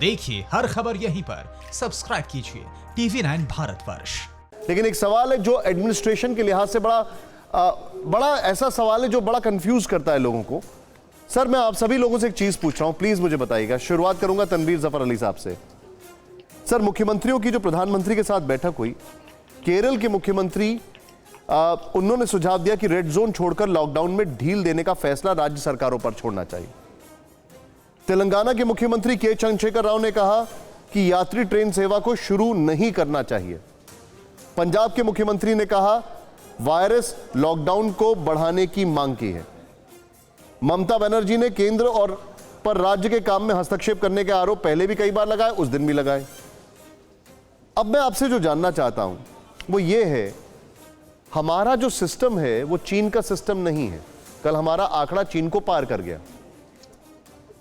देखिए हर खबर यहीं पर, सब्सक्राइब कीजिए TV9 भारतवर्ष। लेकिन एक सवाल है जो एडमिनिस्ट्रेशन के लिहाज से बड़ा ऐसा सवाल है जो बड़ा कंफ्यूज करता है लोगों को। सर, मैं आप सभी लोगों से एक चीज पूछ रहा हूं, प्लीज मुझे बताइएगा। शुरुआत करूंगा तनवीर जफर अली साहब से। सर, मुख्यमंत्रियों की जो प्रधानमंत्री के साथ बैठक हुई, केरल के मुख्यमंत्री उन्होंने सुझाव दिया कि रेड जोन छोड़कर लॉकडाउन में ढील देने का फैसला राज्य सरकारों पर छोड़ना चाहिए। तेलंगाना के मुख्यमंत्री के चंद्रशेखर राव ने कहा कि यात्री ट्रेन सेवा को शुरू नहीं करना चाहिए। पंजाब के मुख्यमंत्री ने कहा वायरस लॉकडाउन को बढ़ाने की मांग की है। ममता बनर्जी ने केंद्र और पर राज्य के काम में हस्तक्षेप करने के आरोप पहले भी कई बार लगाए, उस दिन भी लगाए। अब मैं आपसे जो जानना चाहता हूं वो ये है, हमारा जो सिस्टम है वो चीन का सिस्टम नहीं है। कल हमारा आंकड़ा चीन को पार कर गया।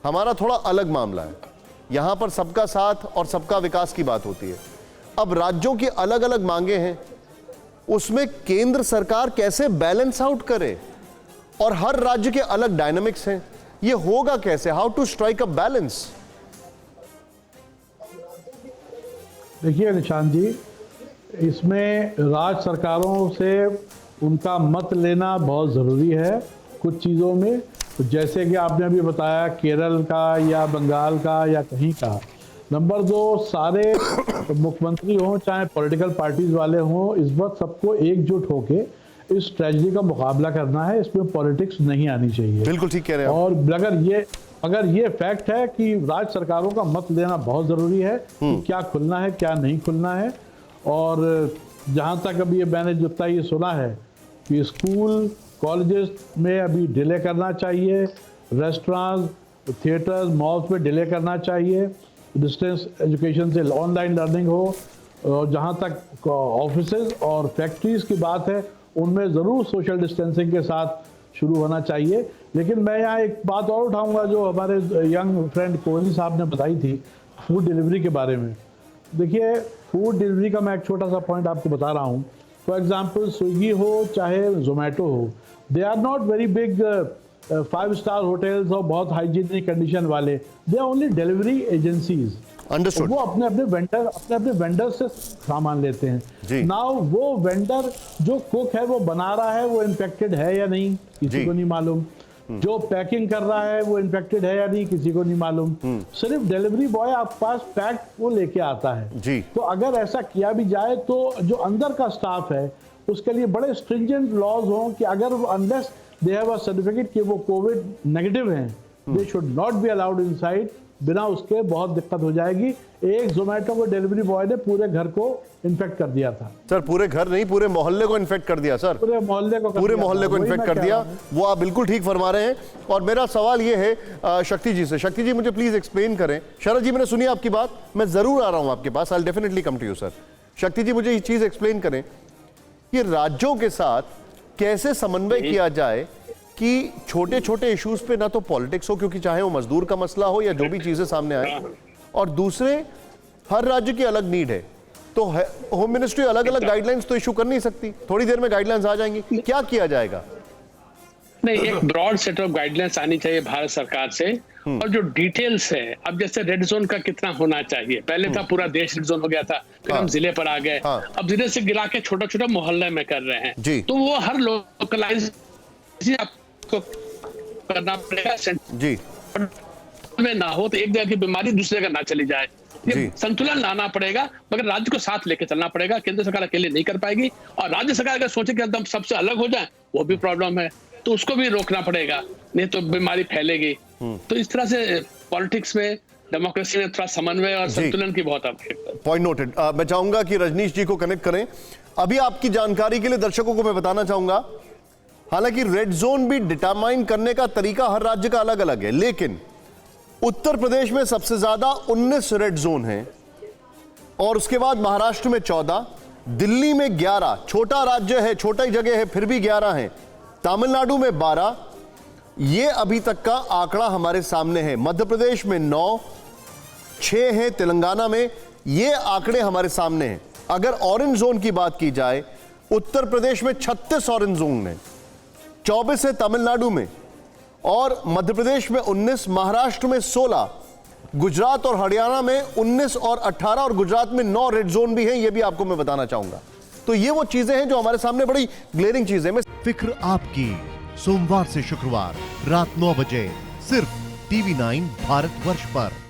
हमारा थोड़ा अलग मामला है। यहां पर सबका साथ और सबका विकास की बात होती है। अब राज्यों की अलग अलग मांगे हैं, उसमें केंद्र सरकार कैसे बैलेंस आउट करे, और हर राज्य के अलग डायनामिक्स हैं। ये होगा कैसे? How to strike a balance? देखिए निशांत जी, इसमें राज्य सरकारों से उनका मत लेना बहुत ज़रूरी है कुछ चीज़ों में। तो जैसे कि आपने अभी बताया केरल का या बंगाल का या कहीं का। नंबर 2, सारे मुख्यमंत्री हों चाहे पॉलिटिकल पार्टीज वाले हों, इस वक्त सबको एकजुट होके इस ट्रेजेडी का मुकाबला करना है। इसमें पॉलिटिक्स नहीं आनी चाहिए। बिल्कुल ठीक कह रहे हैं। और अगर ये फैक्ट है कि राज्य सरकारों का मत लेना बहुत ज़रूरी है कि क्या खुलना है क्या नहीं खुलना है। और जहाँ तक अभी ये मैंने जितना ये सुना है कि स्कूल कॉलेजेस में अभी डिले करना चाहिए, रेस्टोरेंट्स, थिएटर्स, मॉल्स में डिले करना चाहिए, डिस्टेंस एजुकेशन से ऑनलाइन लर्निंग हो। और जहाँ तक ऑफिसेज और फैक्ट्रीज की बात है, उनमें ज़रूर सोशल डिस्टेंसिंग के साथ शुरू होना चाहिए। लेकिन मैं यहाँ एक बात और उठाऊंगा जो हमारे यंग फ्रेंड कोहली साहब ने बताई थी फूड डिलीवरी के बारे में। देखिए, फूड डिलीवरी का मैं एक छोटा सा पॉइंट आपको बता रहा हूँ। फॉर एग्जांपल स्विगी हो चाहे जोमेटो हो, they are not very big 5 star hotels और बहुत हाइजीनिक कंडीशन वाले। They are only delivery agencies. Understood. वो अपने अपने वेंडर से सामान लेते हैं। नाउ वो वेंडर जो कुक है वो बना रहा है, वो इन्फेक्टेड है या नहीं किसी को नहीं मालूम। जो पैकिंग कर रहा है वो इन्फेक्टेड है या नहीं किसी को नहीं मालूम। सिर्फ डिलीवरी बॉय आपके पास पैक वो लेके आता है। तो अगर ऐसा किया भी जाए तो जो अंदर का स्टाफ है उसके लिए बड़े स्ट्रिंजेंट लॉज हों कि अगर unless they have a certificate कि वो कोविड नेगेटिव हैं, they should not be allowed inside. बिना उसके बहुत दिक्कत हो जाएगी। एक जोमेटो को डिलीवरी बॉय ने पूरे घर को इन्फेक्ट कर दिया था। सर, पूरे घर नहीं, पूरे मोहल्ले को इन्फेक्ट कर दिया। सर, पूरे मोहल्ले को इन्फेक्ट कर दिया। वो आप बिल्कुल ठीक फरमा रहे हैं। और मेरा सवाल ये है शक्ति जी से। शक्ति जी, मुझे प्लीज एक्सप्लेन करें। शरद जी, मैंने सुनी आपकी बात, मैं जरूर आ रहा हूं आपके पास। I definitely come to you sir. Shakti ji, मुझे ये चीज एक्सप्लेन करें कि राज्यों के साथ कैसे समन्वय किया जाए कि छोटे छोटे इश्यूज पे ना तो पॉलिटिक्स हो, क्योंकि चाहे वो मजदूर का मसला हो या जो भी चीजें सामने आए, और दूसरे हर राज्य की अलग नीड है। तो होम मिनिस्ट्री अलग अलग गाइडलाइंस तो इशू कर नहीं सकती। थोड़ी देर में गाइडलाइंस आ जाएंगी, क्या किया जाएगा? नहीं, एक ब्रॉड सेट ऑफ गाइडलाइंस आनी चाहिए भारत सरकार से। और जो डिटेल्स है, अब जैसे रेड जोन का कितना होना चाहिए, पहले था पूरा देश रेड जोन हो गया था, फिर हम जिले पर आ गए। अब जिले से गिरा के छोटा छोटा मोहल्ले में कर रहे हैं। तो वो हर लोकलाइज आपको करना पड़ेगा जी में ना हो तो एक जगह की बीमारी दूसरे जगह ना चली जाए। ये संतुलन लाना पड़ेगा, मगर राज्य को साथ लेके चलना पड़ेगा। केंद्र सरकार अकेले नहीं कर पाएगी, और राज्य सरकार अगर सोचे कि हम सबसे अलग हो जाए, वो भी प्रॉब्लम है। तो उसको भी रोकना पड़ेगा, नहीं तो बीमारी फैलेगी। तो इस तरह से पॉलिटिक्स में, डेमोक्रेसी में थोड़ा समन्वय और संतुलन की बहुत आवश्यकता। Point noted. मैं चाहूंगा कि रजनीश जी को कनेक्ट करें। अभी आपकी जानकारी के लिए दर्शकों को मैं बताना चाहूंगा, हालांकि रेड जोन भी डिटरमाइन करने का तरीका हर राज्य का अलग अलग है, लेकिन उत्तर प्रदेश में सबसे ज्यादा 19 रेड जोन हैं, और उसके बाद महाराष्ट्र में 14, दिल्ली में 11, छोटा राज्य है, छोटा ही जगह है, फिर भी 11 हैं, तमिलनाडु में 12, ये अभी तक का आंकड़ा हमारे सामने है। मध्य प्रदेश में 9, 6 हैं तेलंगाना में, ये आंकड़े हमारे सामने हैं। अगर ऑरेंज जोन की बात की जाए, उत्तर प्रदेश में 36 ऑरेंज जोन है, 24 है तमिलनाडु में, और मध्य प्रदेश में 19, महाराष्ट्र में 16, गुजरात और हरियाणा में 19 और 18 और गुजरात में 9 रेड जोन भी हैं, ये भी आपको मैं बताना चाहूंगा। तो ये वो चीजें हैं जो हमारे सामने बड़ी ग्लेरिंग चीजें हैं। फिक्र आपकी, सोमवार से शुक्रवार रात 9 बजे सिर्फ TV9 भारतवर्ष पर।